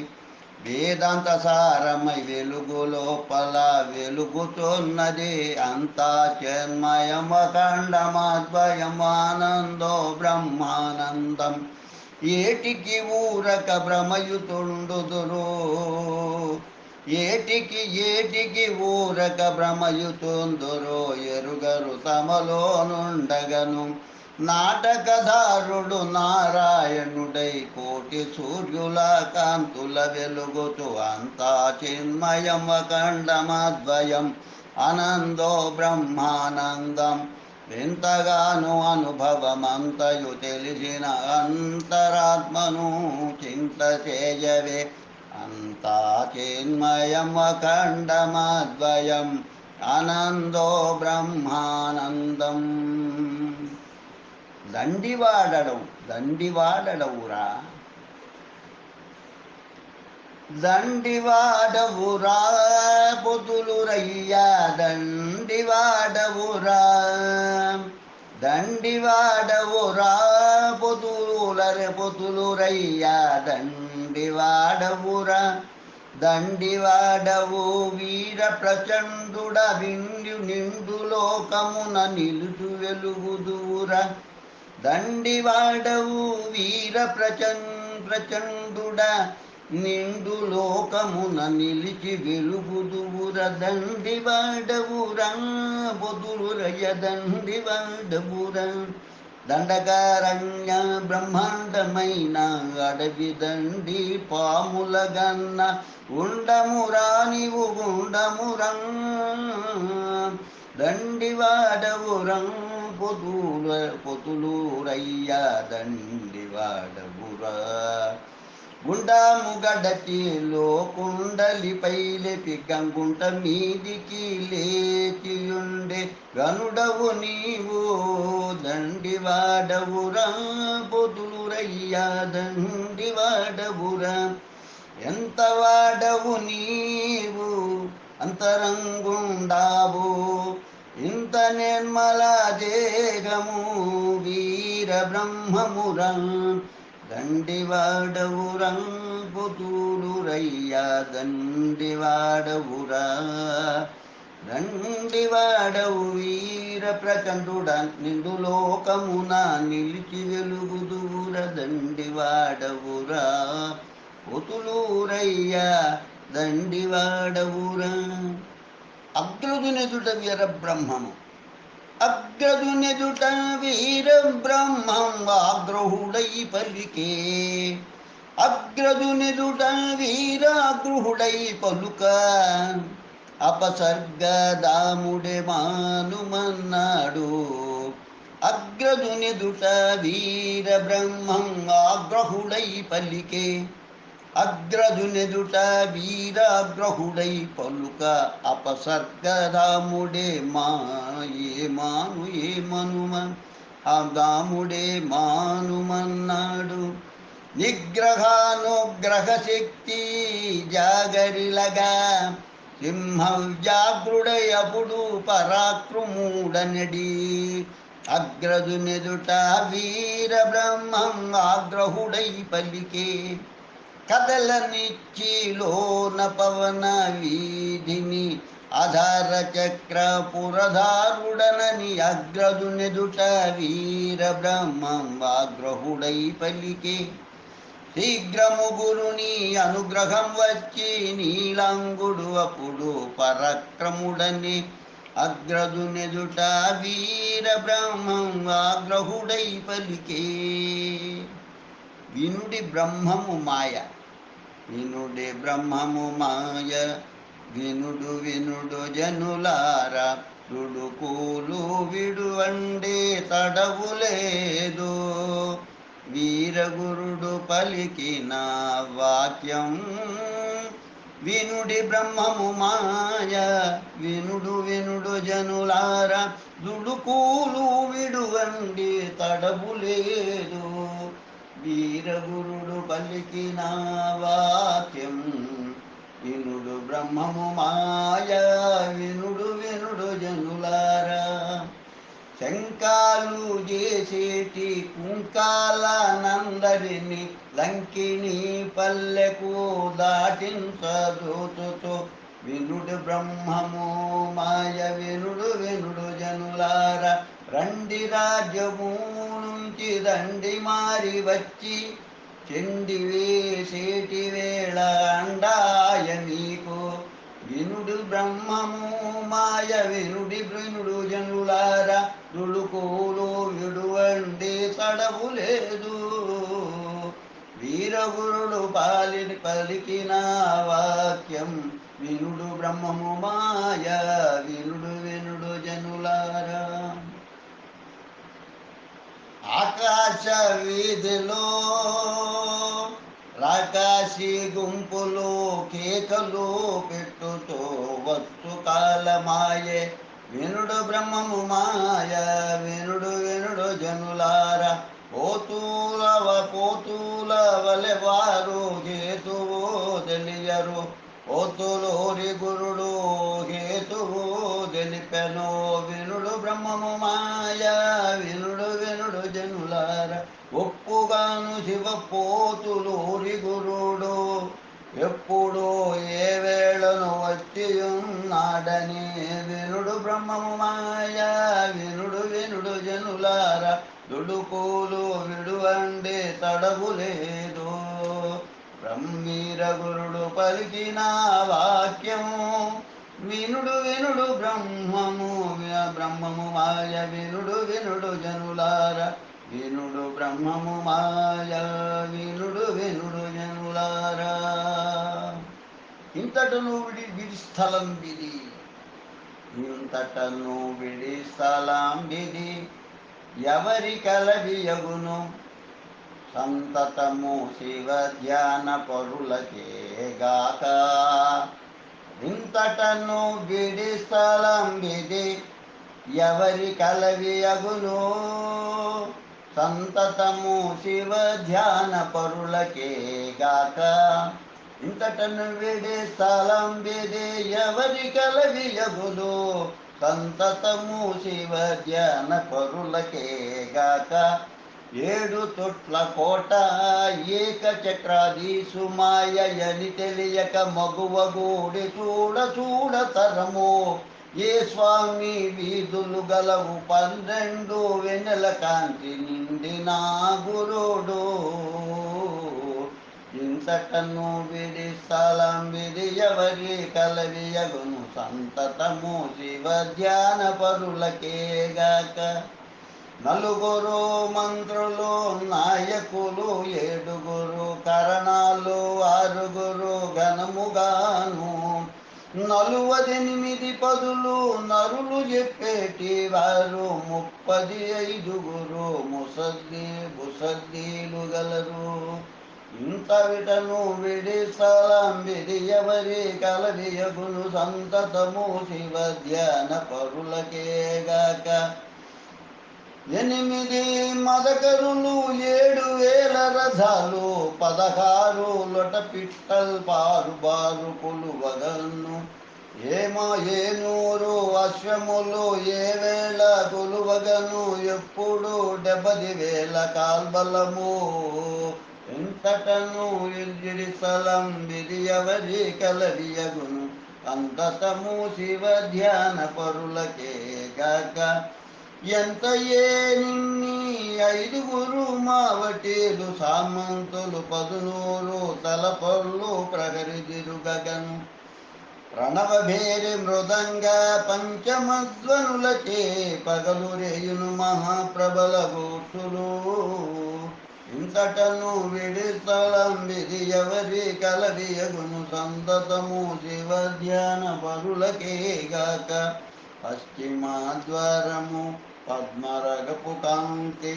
వేదాంత సారమై వెలుగు లోపల వెలుగుతున్నది అంతా చిన్మయం అఖండమద్వయమానందో బ్రహ్మానందం. ఏటికి ఊరక భ్రమయుతుండుదురు, ఏటికి ఏటికి ఊరక భ్రమయుతుందురో ఎరుగరు తమలోనుండగను. నాటకధారుడు నారాయణుడై కోటి సూర్యుల కాంతుల వెలుగుతూ అంతా చిన్మయం అఖండమద్వయం ఆనందో బ్రహ్మానందం. వింతగాను అనుభవమంతయు తెలిసిన అంతరాత్మను చింత చేయవే. అంతా చిన్మయం అఖండమద్వయం ఆనందో బ్రహ్మానందం. దండివాడవురా, దండివాడవురా పొదులురయ్యా, దండివాడవురా, దండివాడవురా పొదులురయ్యా, దండివాడవురా. దండివాడవు వీర ప్రచండుడ విండు నిండు లోకమున నిలుచు వెలుగుదూరా. దండివాడవు వీర ప్రచండుడ నిండు లోకమున నిలిచి వెలుగుదూర. దండివాడవురా పొదులురయ్య, దండివాడవురా. దండకారణ్య బ్రహ్మాండమైన అడవి దండి పాముల గన్న ఉండమురా నీవు గుండమురా. దండివాడవురా పొతులూరయ్యా, దండివాడవురా. గుండము గడచిలో కుండలిపై లేపి గంగుంట మీదికి లేచియుండే గనుడవు నీవు, దండివాడవురా పొదులురయ్యా, దండివాడవురా. ఎంత వాడవు నీవు అంతరంగుండావు, ఇంత నిర్మల దేహము వీర బ్రహ్మమురా. దండివాడవురా పొదులురయ్యా, దండివాడవురా. దండివాడవు వీర ప్రచండుడ నిండు లోకమున నిలిచి వెలుగుదూర. దండివాడవురా పొదులురయ్యా, దండివాడవురా. అగ్రదునెదుట వీర బ్రహ్మము, అగ్రదునెదుట వీర బ్రహ్మం ఆగ్రహుడై పలికే. అగ్రదునెదుట వీరాగ్రహుడై పలుక అపసర్గదాముడే మానుమన్నాడు. అగ్రజునిదుట వీర బ్రహ్మం ఆగ్రహుడై పలికే. అగ్రజునెదుట వీరాగ్రహుడై పలుక అపసర్గదాముడే ఏమాను ఏమనుమ ఆ దాముడే మానుమన్నాడు. నిగ్రహానుగ్రహ శక్తి జాగరిలగా సింహవ్యాఘ్రుడై అప్పుడు పరాక్రముడనడి. అగ్రజునెదుట వీర బ్రహ్మం ఆగ్రహుడై పలికే. కదలనిచ్చి లోన పవన వీధిని ఆధార చక్ర పురధారుడనని అగ్రజునెదుట వీర బ్రహ్మం ఆగ్రహుడై పలికే. శీఘ్రము గురుని అనుగ్రహం వచ్చి నీలాంగుడు అప్పుడు పరక్రముడని అగ్రజునెదుట వీర బ్రహ్మం ఆగ్రహుడై పలికే. వినుడి బ్రహ్మము మాయ, వినుడి బ్రహ్మము మాయ, వినుడు వినుడు జనులారా, దుడుకులు విడువండే తడవు లేదు. వీరగురుడు పలికిన వాక్యం వినుడి బ్రహ్మము మాయ, వినుడు వినుడు జనులారా, దుడుకులు విడువండి తడవు లేదు. వీరగురుడు పలికిన వాక్యం వినుడు బ్రహ్మము మాయ, వినుడు వినుడు జనులారా. శంకాలు చేసేటి కుంకాలనందరిని లంకిని పల్లెకు దాటించదోచుతో వినుడు బ్రహ్మము మాయ, వినుడు వినుడు జనులారా. రండి రాజ్యము నుంచి దండి మారి వచ్చి చెండి వేసేటి వేళ అండాయ మీకు. వినుడు బ్రహ్మము మాయ, వినుడి వినుడు జనులారా, దుడుకులు విడువండి తడవు లేదు. వీరగురుడు పలికిన వాక్యం వినుడు బ్రహ్మము మాయ, వినుడు వినుడు జనులారా. ఆకాశ వీధిలో రాకాశి గుంపులు కేకలు పెట్టుతో వచ్చు కాలమాయే. వినుడు బ్రహ్మము మాయ, వినుడు వినుడు జనులారా. పోతూల వలె వారు హేతువు తెలియరు, పోతులోరి గురుడు హేతువు తెలిపెను. వినుడు బ్రహ్మము మాయ, వినుడు వినుడు జనులారా. ఒప్పుగాను శివ పోతులూరి గురుడు ఎప్పుడు ఏ వేళను వచ్చి ఉన్నాడని. వినుడు బ్రహ్మము మాయ, వినుడు వినుడు జనులారా, దుడుకులు విడువండి తడవు లేదు. బ్రహ్మీర గురుడు పలికిన వాక్యము వినుడు వినుడు బ్రహ్మము మాయ, వినుడు వినుడు జనులారా. వినుడు బ్రహ్మము మాయ, వినుడు వినుడు జనులారా. ఇంతటను విడి స్థలం విడి, ఇంతటను విడి స్థలం విడి, ఎవరి కలవియగును సంతతము శివ ధ్యాన పరులకేగాక. ఇంతటను విడి స్థలం విడి, ఎవరి కలవియగును సంతతము శివ ధ్యాన పరులకేగాక. ఇంతటను విడి స్థలం విడి, ఎవరి కలవియగును సంతతము శివ ధ్యాన పరులకేగాక. 7 తొట్ల కోట ఏక చక్రాధీసు మాయని తెలియక మగువగూడి చూడ తరము. ఏ స్వామి వీధులు గలవు 12 వెన్నెల కాంతి నిండిన గురుడు. ఇంతటను విడి స్థలం విడి, ఎవరి కలవియగును సంతతము శివ ధ్యాన పరులకేగాక. 4 మంత్రులు నాయకులు, 7 కరణాలు, 6 ఘనముగాను నలువదెనిమిది పదులు నరులు చెప్పేటి వారు 35 ముసద్దీలు గలరు. ఇంత విటను విడి స్థలం విడి ఎవరి కలవియగును సంతతము శివ ధ్యాన పరులకేగాక. 8 మదకరులు 7,000 రథాలు 16 లొటపిట్టల్ బారు కొలువగను. ఏనూరు అశ్వములు 1,000 కొలువగను. ఎప్పుడు 70,000 కాల్బలము. ఎంతటను ఇల్జిడి స్థలం విధి ఎవరి కలవియగును అంతతము శివ ధ్యాన పరులకే గాక. ఎంత నిన్ని 5 మావటీలు సామంతులు 11 తలపళ్ళు ప్రహరిదిరుగగను. ప్రణవ భేరి మృదంగ పంచమధ్వనులచే పగలు రేయును మహాప్రబల గోష్ఠులు. ఇంతటను విడి స్థలం విధి ఎవరి కలవియగును సంతతము శివ ధ్యాన పరులకే గాక. పశ్చిమాద్వారము పద్మరగపు కాంతి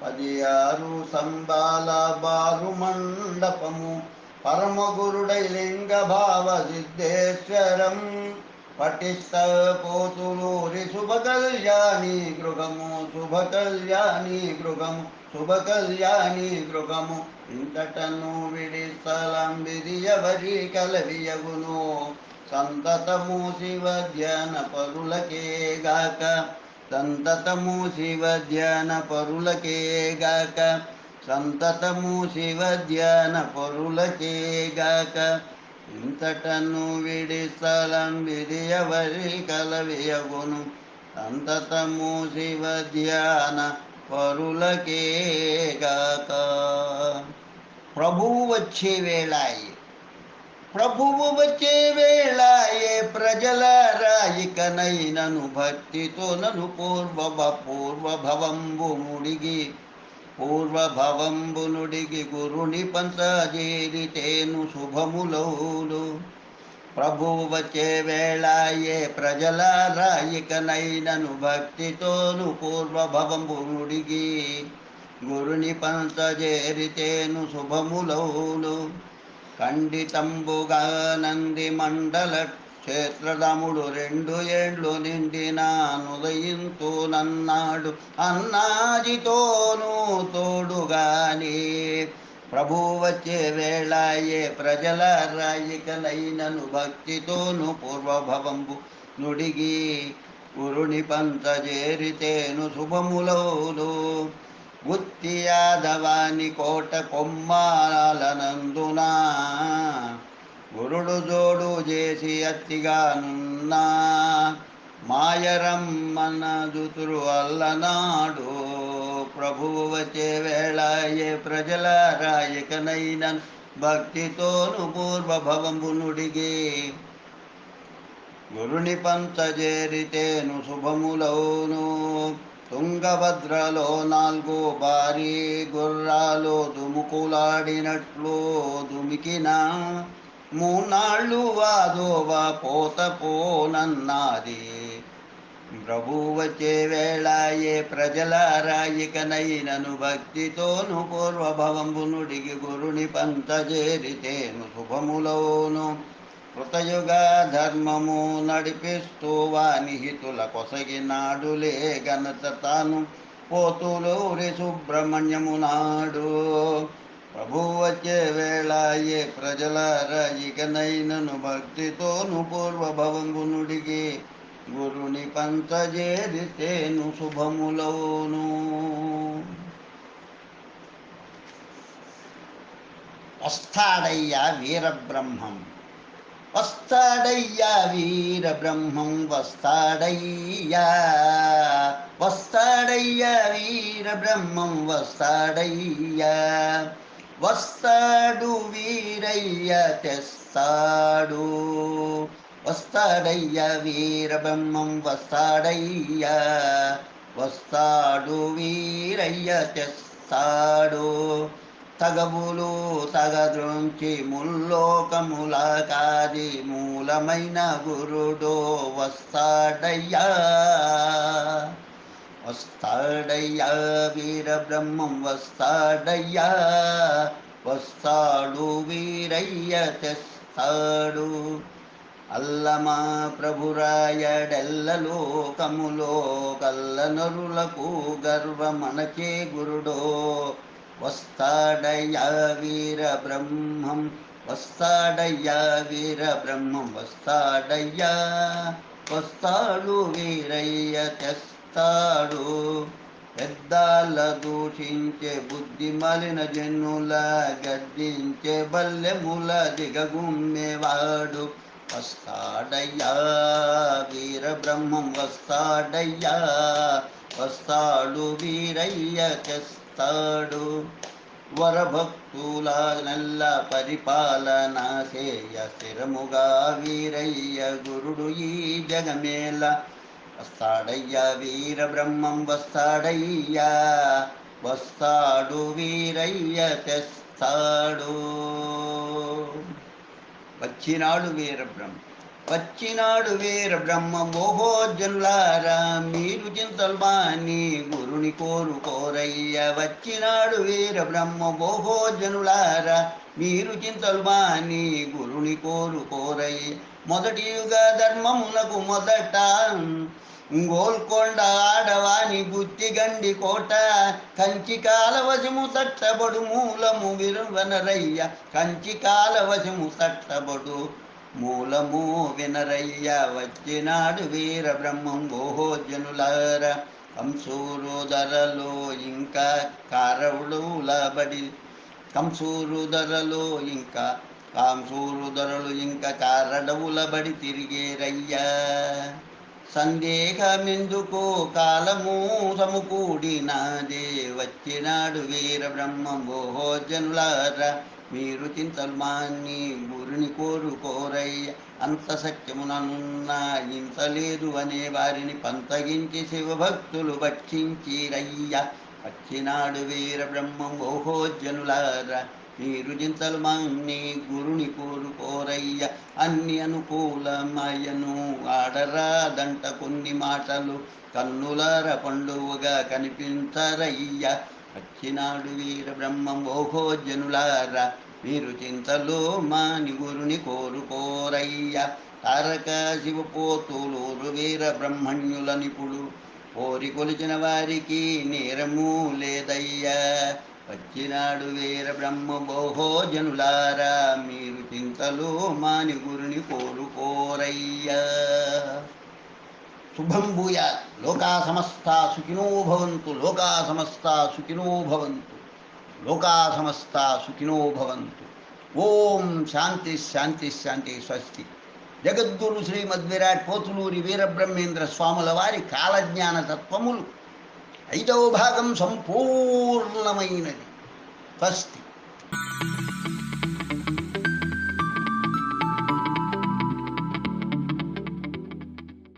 16 సంబాల బారు మండపము. పరమగురుడై లింగ భావ సిద్ధేశ్వరం పటిష్ట పోతులూరి శుభ కళ్యాణి గృహము. ఇంతటను విడి స్థలం విధి ఎవరి కలవియగును సంతతము శివ ధ్యాన పరులకే గాక. సంతతము శివ ధ్యాన పరులకే గాక. సంతతము శివ ధ్యాన పరులకే గాక. ఇంతటను విడి స్థలం విధి ఎవరి కలవియగును సంతతము శివ ధ్యాన పరులకే గాక. ప్రభువు వచ్చే వేళాయే ప్రజలారా ఇకనైనను భక్తితో నను పూర్వభవంబు నుడిగి గురుని పంచజేరితేను శుభములౌలు. ప్రభువు వచ్చే వేళాయే ప్రజలారా ఇకనైనను భక్తితోను పూర్వభవంబు నుడిగి గురుని పంచజేరితేను శుభములౌలు. ఖండితంబుగా నంది మండల క్షేత్రదముడు 2 ఏండ్లు నిండిన నుదయింతు నన్నాడు అన్నాజితోనూ తోడుగాని. ప్రభువు వచ్చే వేళాయే ప్రజలారా ఇకనైనను భక్తితోను పూర్వభవంబు నుడిగి గురుని పంచజేరితేను శుభములౌలు. గుత్తి యాదవాని కోట కొమ్మాలనందున గురుడు జోడు చేసి అత్తిగానున్నా మాయరమ్మన దుతురు అల్లనాడు. ప్రభువు వచ్చే వేళాయే ప్రజలారా ఇకనైనను భక్తితోను పూర్వభవంబు నుడిగి గురుని పంచజేరితేను శుభములౌను. తుంగభద్రలో 4 భారీ గుర్రాలు దుముకులాడినట్లు దుమికిన 3 నాళ్ళు వాదోవ పోనన్నది. ప్రభువు వచ్చే వేళాయే ప్రజలారా ఇకనైనను భక్తితోను పూర్వభవంబు నుడిగి గురుని పంచజేరితేను శుభములౌను. కృతయుగ ధర్మము నడిపిస్తూ వానిహితుల కొసగినాడులే గనత తాను పోతులూరి సుబ్రహ్మణ్యము నాడు. ప్రభువు వచ్చే వేళాయే ప్రజలారా ఇకనైనను భక్తితోను పూర్వభవంబు నుడిగి గురుని పంచజేరితేను శుభములౌను. వస్తాడయ్యా వీరబ్రహ్మం వస్తాడయ్యా వీరబ్రహ్మం వస్తాడయ్యా వీరబ్రహ్మం వస్తాడు వీరయ్య తెస్తాడు. వస్తాడయ్యా వీరబ్రహ్మం వస్తాడు వీరయ్య తెస్తాడు. తగవులు తగద్రోంచి ముల్లోకములకాది మూలమైన గురుడు వస్తాడయ్యా వస్తాడయ్యా వీరబ్రహ్మం వస్తాడయ్యా వస్తాడు వీరయ్య తెస్తాడు అల్లమా ప్రభురాయడెల్ల లోకములో కల్లనరులకు గర్వమనచే గురుడో వస్తాడయ్యా వీరబ్రహ్మం వస్తాడయ్యా వీరబ్రహ్మం వస్తాడయ్యా వస్తాడు వీరయ్య తెస్తాడు పెద్దాల దూషించే బుద్ధి మలిన జనుల గద్దించే బల్లెముల దిగగుమ్మేవాడు వస్తాడయ్యా వీరబ్రహ్మం వస్తాడయ్యా వస్తాడు వీరయ్య తెస్తాడు వరభక్తుల నల్ల పరిపాలన సేయ స్థిరముగా వీరయ్య గురుడు ఈ జగమేల వస్తాడయ్యా వీరబ్రహ్మం వస్తాడయ్యా వస్తాడు వీరయ్య తెస్తాడు వచ్చినాడు వీరబ్రహ్మ వచ్చినాడు వీరబ్రహ్మం ఓహో జనులారా మీరు చింతలు మాని గురుని కోరుకోరయ్య వచ్చినాడు వీరబ్రహ్మం ఓహో జనులారా మీరు చింతలు మాని గురుని కోరుకోరయ్య మొదటి యుగ ధర్మమునకు మొదట గోల్కొండ ఆడవాని బుత్తిగండి కోట కంచి కాలవశము తట్టబడు మూలము వినరయ్య కంచి కాలవశము తట్టబడు మూలము వినరయ్య వచ్చినాడు వీరబ్రహ్మం ఓహో జనులార కంసూరు ధరలో ఇంకా కారవుడులబడి కంసూరు ధరలు ఇంకా కారడవులబడి తిరిగేరయ్యా సందేహమెందుకు కాలము సమకూడినాదే వచ్చినాడు వీరబ్రహ్మం ఓహో జనులారా మీరు చింతలు మాని గురుని కోరుకోరయ్య అంత సత్యముననున్న ఇంత లేదు అనే వారిని పంతగించి శివభక్తులు భక్షించిరయ్య వచ్చినాడు వీరబ్రహ్మం ఓహో జనులారా మీరు చింతలు మాని గురుని కోరుకోరయ్య అన్ని అనుకూలమయను ఆడరాదంట కొన్ని మాటలు కన్నులార పండువగా కనిపించరయ్య వచ్చినాడు వీరబ్రహ్మం ఓహో జనులారా మీరు చింతలు మాని గురుని కోరుకోరయ్య తారక శివపోతులూరు వీరబ్రహ్మణ్యుల నిపుడు కోరి కొలిచిన వారికి నేరము లేదయ్యా వచ్చినాడు వీరబ్రహ్మం ఓహో జనులారా మీరు చింతలు మాని గురుని కోరుకోరయ్యా శుభం భూయాత్ లోకా సమస్తా సుఖినో భవంతు లోకా సమస్తా సుఖినో భవంతు లోకా సమస్తా సుఖినో భవంతు ఓం శాంతి శాంతి శాంతి స్వస్తి జగద్గురు శ్రీమద్విరాట్ పోతులూరి వీరబ్రహ్మేంద్ర స్వాముల వారి కాలజ్ఞాన తత్వములు 5వ భాగం సంపూర్ణమైనది స్వస్తి